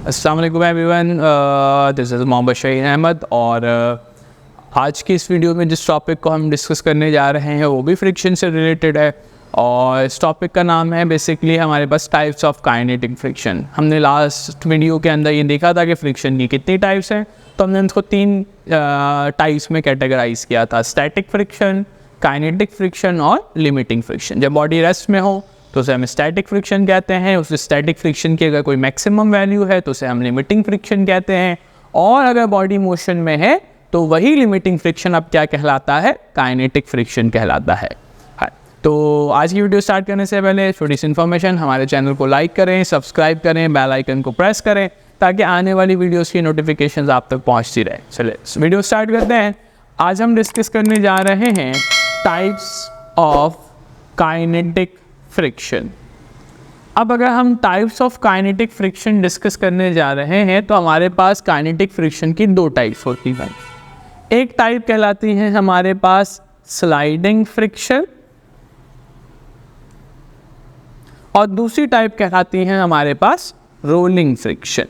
अस्सलाम वालेकुम everyone, this is Mohammad Shaheen Ahmed. और आज की इस वीडियो में जिस टॉपिक को हम डिस्कस करने जा रहे हैं वो भी फ्रिक्शन से रिलेटेड है। और इस टॉपिक का नाम है बेसिकली हमारे पास टाइप्स ऑफ काइनेटिक फ्रिक्शन। हमने लास्ट वीडियो के अंदर ये देखा था कि फ्रिक्शन की कितनी टाइप्स हैं, तो हमने इसको 3 टाइप्स में कैटेगराइज किया था: स्टैटिक फ्रिक्शन, काइनेटिक फ्रिक्शन और लिमिटिंग फ्रिक्शन। जब बॉडी रेस्ट में हो तो उसे हम स्टैटिक फ्रिक्शन कहते हैं। उस स्टैटिक फ्रिक्शन की अगर कोई मैक्सिमम वैल्यू है तो उसे हम लिमिटिंग फ्रिक्शन कहते हैं। और अगर बॉडी मोशन में है तो वही लिमिटिंग फ्रिक्शन अब क्या कहलाता है? काइनेटिक फ्रिक्शन कहलाता है। तो आज की वीडियो स्टार्ट करने से पहले छोटी सी इन्फॉर्मेशन, हमारे चैनल को लाइक करें, सब्सक्राइब करें, बेल आइकन को प्रेस करें ताकि आने वाली वीडियोस की नोटिफिकेशंस आप तक पहुंचती रहे। चलिए वीडियो स्टार्ट करते हैं। आज हम डिस्कस करने जा रहे हैं टाइप्स ऑफ काइनेटिक फ्रिक्शन। अब अगर हम types of kinetic friction discuss करने जा रहे हैं तो हमारे पास काइनेटिक फ्रिक्शन की 2 टाइप्स होती हैं। एक टाइप कहलाती है हमारे पास स्लाइडिंग फ्रिक्शन और दूसरी टाइप कहलाती है हमारे पास रोलिंग फ्रिक्शन।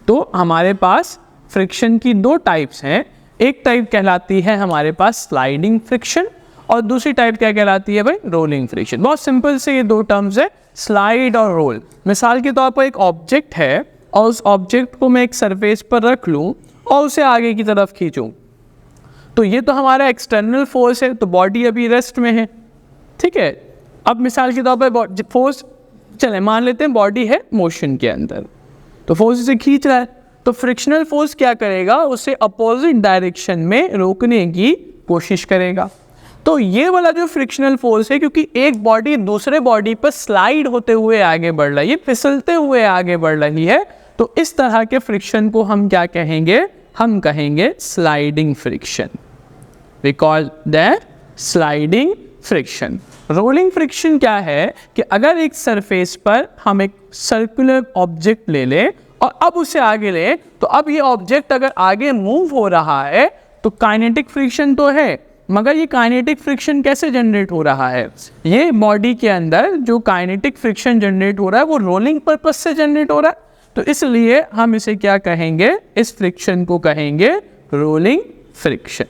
तो हमारे पास फ्रिक्शन की 2 टाइप्स हैं। एक टाइप कहलाती है हमारे पास स्लाइडिंग फ्रिक्शन और दूसरी टाइप क्या कहलाती है भाई? Rolling friction. बहुत सिंपल से ये 2 टर्म्स है, स्लाइड और रोल। मिसाल के तौर पर एक ऑब्जेक्ट है और उस ऑब्जेक्ट को मैं एक सरफेस पर रख लूं और उसे आगे की तरफ खींचूं, तो ये तो हमारा एक्सटर्नल फोर्स है, तो बॉडी अभी रेस्ट में है, ठीक है। अब मिसाल के तौर पर फोर्स, चले मान लेते हैं बॉडी है मोशन के अंदर, तो फोर्स इसे खींच रहा है, तो फ्रिक्शनल फोर्स क्या करेगा? उसे अपोजिट डायरेक्शन में रोकने की कोशिश करेगा। तो ये वाला जो फ्रिक्शनल फोर्स है, क्योंकि एक बॉडी दूसरे बॉडी पर स्लाइड होते हुए आगे बढ़ रही है, फिसलते हुए आगे बढ़ रही है, तो इस तरह के फ्रिक्शन को हम क्या कहेंगे? हम कहेंगे sliding friction. We call that sliding friction. Rolling friction क्या है कि अगर एक सरफेस पर हम एक सर्कुलर ऑब्जेक्ट ले लें और अब उसे आगे ले, तो अब ये ऑब्जेक्ट अगर आगे मूव हो रहा है तो काइनेटिक फ्रिक्शन तो है, मगर ये काइनेटिक फ्रिक्शन कैसे जनरेट हो रहा है? ये बॉडी के अंदर जो काइनेटिक फ्रिक्शन जनरेट हो रहा है वो रोलिंग पर्पस से जनरेट हो रहा है, तो इसलिए हम इसे क्या कहेंगे? इस फ्रिक्शन को कहेंगे रोलिंग फ्रिक्शन,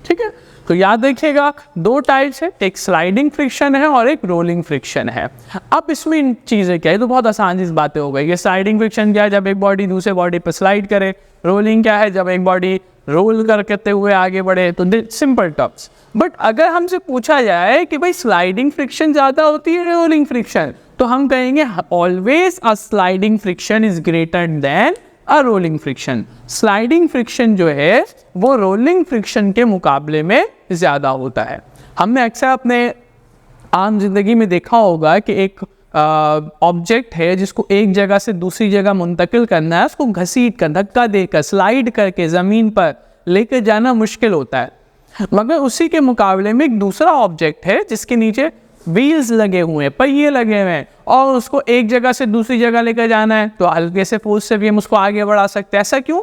ठीक है। तो याद रखिएगा 2 टाइप्स है, एक स्लाइडिंग फ्रिक्शन है और एक रोलिंग फ्रिक्शन है। अब इसमें चीज़ें क्या है? तो बहुत आसान सी बातें हो गई। ये स्लाइडिंग फ्रिक्शन क्या है? जब एक बॉडी दूसरे बॉडी पर स्लाइड करे। रोलिंग क्या है? जब एक बॉडी रोल करते हुए आगे बढ़े। तो सिंपल टर्म्स। बट अगर हमसे पूछा जाए कि भाई स्लाइडिंग फ्रिक्शन ज़्यादा होती है रोलिंग फ्रिक्शन, तो हम कहेंगे always a sliding friction is greater than a rolling friction. Sliding friction जो है वो रोलिंग फ्रिक्शन के मुकाबले में ज़्यादा होता है। हमने अक्सर अपने आम जिंदगी में देखा होगा कि एक ऑब्जेक्ट है जिसको एक जगह से दूसरी जगह मुंतकिल करना है, उसको घसीट कर, धक्का देकर, स्लाइड करके ज़मीन पर लेकर जाना मुश्किल होता है। मगर उसी के मुकाबले में एक दूसरा ऑब्जेक्ट है जिसके नीचे व्हील्स लगे हुए हैं, पहिए लगे हुए हैं, और उसको एक जगह से दूसरी जगह लेकर जाना है, तो हल्के से फोर्स से भी हम उसको आगे बढ़ा सकते हैं। ऐसा क्यों?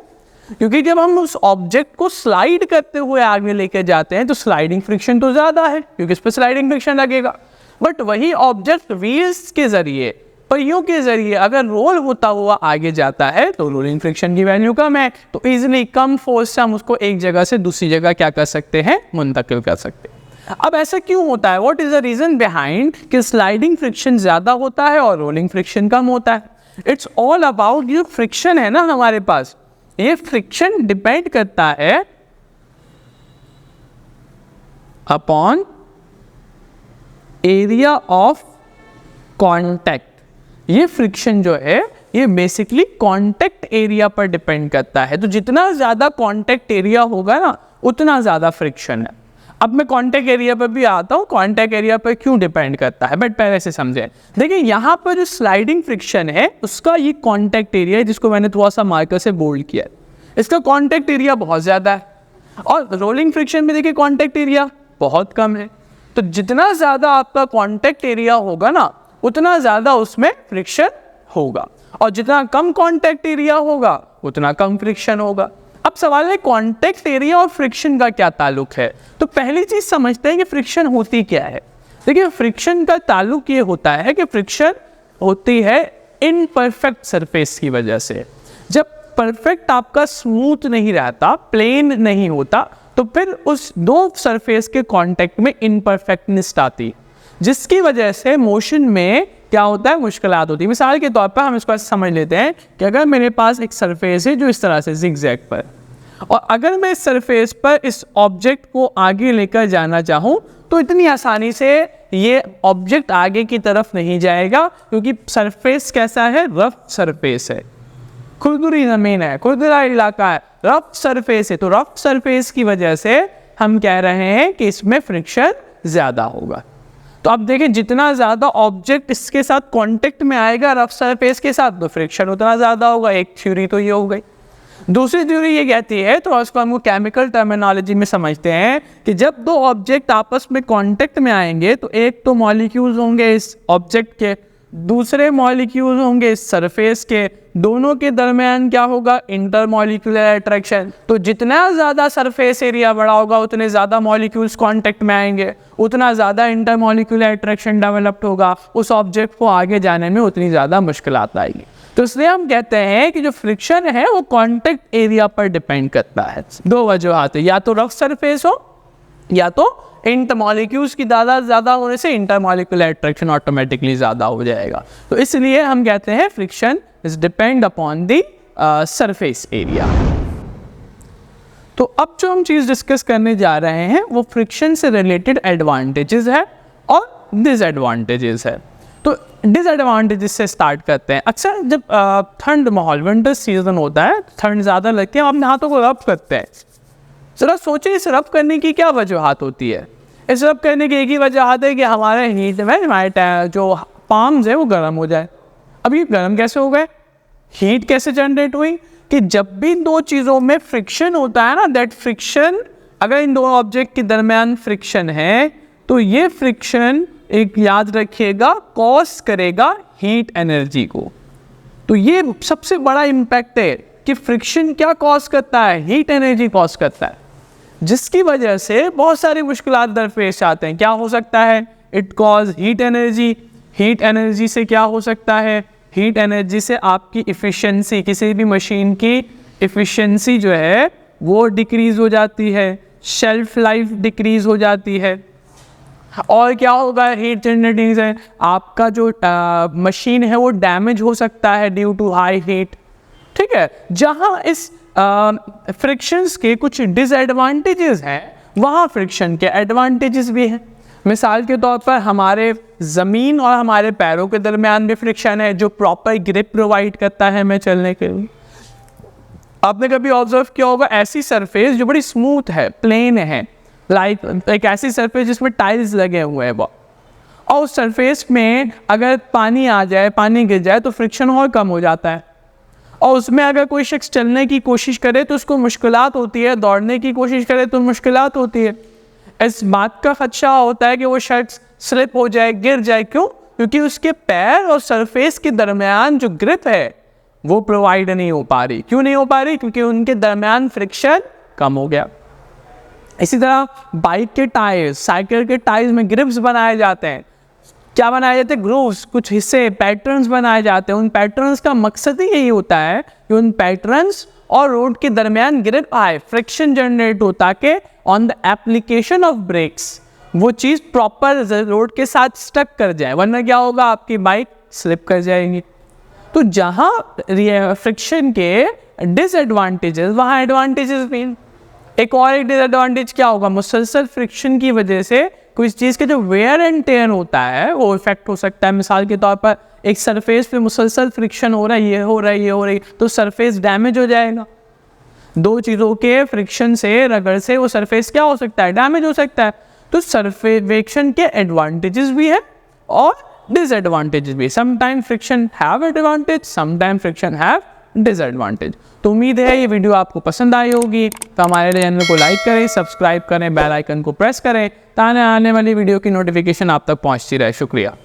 क्योंकि जब हम उस ऑब्जेक्ट को स्लाइड करते हुए आगे लेकर जाते हैं तो स्लाइडिंग फ्रिक्शन तो ज़्यादा है क्योंकि इस पर स्लाइडिंग फ्रिक्शन लगेगा। बट वही ऑब्जेक्ट व्हील्स के ज़रिए, पहियों के ज़रिए अगर रोल होता हुआ आगे जाता है तो रोलिंग फ्रिक्शन की वैल्यू कम है, तो ईजिली कम फोर्स से हम उसको एक जगह से दूसरी जगह क्या कर सकते हैं? मुंतकिल कर सकते हैं। अब ऐसा क्यों होता है? What is the reason behind कि स्लाइडिंग फ्रिक्शन ज़्यादा होता है और रोलिंग फ्रिक्शन कम होता है? इट्स ऑल अबाउट जो फ्रिक्शन है ना हमारे पास, ये फ्रिक्शन डिपेंड करता है अपॉन एरिया ऑफ कांटेक्ट। ये फ्रिक्शन जो है ये बेसिकली कांटेक्ट एरिया पर डिपेंड करता है। तो जितना ज़्यादा कांटेक्ट एरिया होगा ना उतना ज़्यादा फ्रिक्शन है। अब मैं कांटेक्ट एरिया पर भी आता हूँ, कांटेक्ट एरिया पर क्यों डिपेंड करता है, बट पहले से समझें। देखिए यहाँ पर जो स्लाइडिंग फ्रिक्शन है उसका ये कांटेक्ट एरिया है जिसको मैंने थोड़ा सा मार्कर से बोल्ड किया है, इसका कांटेक्ट एरिया बहुत ज़्यादा है। और रोलिंग फ्रिक्शन में देखिए कांटेक्ट एरिया बहुत कम है। तो जितना ज़्यादा आपका कांटेक्ट एरिया होगा ना उतना ज़्यादा उसमें फ्रिक्शन होगा, और जितना कम कांटेक्ट एरिया होगा उतना कम फ्रिक्शन होगा। अब सवाल है कांटेक्ट एरिया और फ्रिक्शन का क्या ताल्लुक है? तो पहली चीज़ समझते हैं कि फ्रिक्शन होती क्या है। देखिए फ्रिक्शन का ताल्लुक ये होता है कि फ्रिक्शन होती है इनपरफेक्ट सरफेस की वजह से। जब परफेक्ट आपका स्मूथ नहीं रहता, प्लेन नहीं होता, तो फिर उस दो सरफेस के कांटेक्ट में इनपरफेक्टनेस आती, जिसकी वजह से मोशन में क्या होता है, मुश्किलात होती है। मिसाल के तौर पर हम इसको ऐसे समझ लेते हैं कि अगर मेरे पास एक सरफेस है जो इस तरह से जिगजैग पर, और अगर मैं इस सरफेस पर इस ऑब्जेक्ट को आगे लेकर जाना चाहूँ तो इतनी आसानी से ये ऑब्जेक्ट आगे की तरफ नहीं जाएगा, क्योंकि सरफेस कैसा है, रफ सरफेस है, खुरदुरी ज़मीन है, खुरदुरा इलाका है, रफ सरफेस है। तो रफ सरफेस की वजह से हम कह रहे हैं कि इसमें फ्रिक्शन ज़्यादा होगा। तो आप देखें, जितना ज़्यादा ऑब्जेक्ट इसके साथ कांटेक्ट में आएगा रफ सरफेस के साथ, तो फ्रिक्शन उतना ज़्यादा होगा। एक थ्योरी तो ये हो गई। दूसरी थ्योरी ये कहती है, तो उसको हम केमिकल टर्मिनोलॉजी में समझते हैं, कि जब दो ऑब्जेक्ट आपस में कांटेक्ट में आएंगे तो एक तो मॉलिक्यूल्स होंगे इस ऑब्जेक्ट के, दूसरे मॉलिक्यूल्स होंगे इस सरफेस के, दोनों के दरमियान क्या होगा, इंटरमॉलिक्यूलर अट्रैक्शन। तो जितना ज़्यादा सरफेस एरिया बड़ा होगा उतने ज़्यादा मॉलिक्यूल्स कांटेक्ट में आएंगे, उतना ज़्यादा इंटरमॉलिक्यूलर अट्रैक्शन डेवलप्ड होगा, उस ऑब्जेक्ट को आगे जाने में उतनी ज़्यादा मुश्किलात आएगी। तो इसलिए हम कहते हैं कि जो फ्रिक्शन है वो कांटेक्ट एरिया पर डिपेंड करता है। दो वजूहात है, या तो रफ सरफेस हो या तो इंटरमॉलिक्यूल्स की ज़्यादा होने से इंटरमॉलिक्यूलर अट्रैक्शन ऑटोमेटिकली ज़्यादा हो जाएगा। तो इसलिए हम कहते हैं friction is depend upon the surface area. तो अब जो हम चीज़ डिस्कस करने जा रहे हैं वो फ्रिक्शन से रिलेटेड एडवांटेजेस है और डिसएडवांटेजेस है। तो डिसएडवांटेजेस से स्टार्ट करते हैं। अक्सर जब ठंड माहौल, विंटर सीजन होता है, ठंड ज़्यादा लगती है, हम अपने हाथों को रब करते हैं। ज़रा सोचिए इस रब करने की क्या वजूहात होती है। इस रब करने की एक ही वजूहात है कि हमारे हीट में हमारे जो पाम्स है वो गर्म हो जाए। अब ये गर्म कैसे हो गए, हीट कैसे जनरेट हुई, कि जब भी दो चीज़ों में फ्रिक्शन होता है ना, दैट फ्रिक्शन, अगर इन दो ऑब्जेक्ट के दरमियान फ्रिक्शन है तो ये फ्रिक्शन, एक याद रखिएगा, कॉज करेगा हीट एनर्जी को। तो ये सबसे बड़ा इम्पैक्ट है कि फ्रिक्शन क्या कॉज करता है, हीट एनर्जी कॉज करता है, जिसकी वजह से बहुत सारी मुश्किलात दरपेश आते हैं। क्या हो सकता है, it cause heat energy. Heat energy से क्या हो सकता है, हीट एनर्जी से आपकी इफ़िशियंसी, किसी भी मशीन की इफ़िशियंसी जो है वो डिक्रीज़ हो जाती है, शेल्फ लाइफ डिक्रीज़ हो जाती है। और क्या होगा, हीट जनरेटिंग से आपका जो मशीन है वो डैमेज हो सकता है ड्यू टू हाई हीट। ठीक है, जहाँ इस फ्रिक्शंस के कुछ डिसएडवांटेजेस हैं, वहाँ फ्रिक्शन के एडवांटेजेस भी हैं। मिसाल के तौर पर हमारे ज़मीन और हमारे पैरों के दरमियान भी फ्रिक्शन है, जो प्रॉपर ग्रिप प्रोवाइड करता है हमें चलने के लिए। आपने कभी ऑब्जर्व किया होगा ऐसी सरफेस जो बड़ी स्मूथ है, प्लेन है, लाइक एक ऐसी सरफेस जिसमें टाइल्स लगे हुए हैं, और उस सरफेस में अगर पानी आ जाए, पानी गिर जाए तो फ्रिक्शन और कम हो जाता है, और उसमें अगर कोई शख्स चलने की कोशिश करे तो उसको मुश्किलात होती है, दौड़ने की कोशिश करे तो मुश्किलात होती है। इस बात का खदशा होता है कि वो शख्स स्लिप हो जाए, गिर जाए। क्यों? क्योंकि उसके पैर और सरफेस के दरमियान जो ग्रिप है वो प्रोवाइड नहीं हो पा रही। क्यों नहीं हो पा रही? क्योंकि उनके दरमियान फ्रिक्शन कम हो गया। इसी तरह बाइक के टायर्स, साइकिल के टायर्स में ग्रिप्स बनाए जाते हैं। क्या बनाए जाते हैं? ग्रूव्स, कुछ हिस्से, पैटर्न्स बनाए जाते हैं। उन पैटर्न्स का मकसद ही यही होता है कि उन पैटर्न्स और रोड के दरमियान ग्रिप आए, फ्रिक्शन जनरेट हो, ताकि on the application of brakes वो चीज़ प्रॉपर रोड के साथ स्टक कर जाए, वरना क्या होगा, आपकी बाइक स्लिप कर जाएगी। तो जहाँ फ्रिक्शन के डिसएडवांटेजेस, वहाँ एडवांटेजेस भी। एक डिसएडवांटेज क्या होगा, मुसलसल फ्रिक्शन की वजह से कुछ चीज़ के जो वेयर एंड टेयर होता है वो इफेक्ट हो सकता है। मिसाल के तौर पर एक सरफेस पे मुसलसल फ्रिक्शन हो रहा है, ये हो रहा है, ये हो रही, तो सरफेस डैमेज हो जाएगा। दो चीज़ों के फ्रिक्शन से, रगड़ से वो सरफेस क्या हो सकता है, डैमेज हो सकता है। तो फ्रिक्शन के एडवांटेजेस भी है और डिसएडवांटेजेस भी। Sometime friction have advantage, sometime friction have disadvantage. तो उम्मीद है ये वीडियो आपको पसंद आई होगी। तो हमारे चैनल को लाइक करें, सब्सक्राइब करें, बेल आइकन को प्रेस करें, ताकि आने वाली वीडियो की नोटिफिकेशन आप तक पहुंचती रहे। शुक्रिया।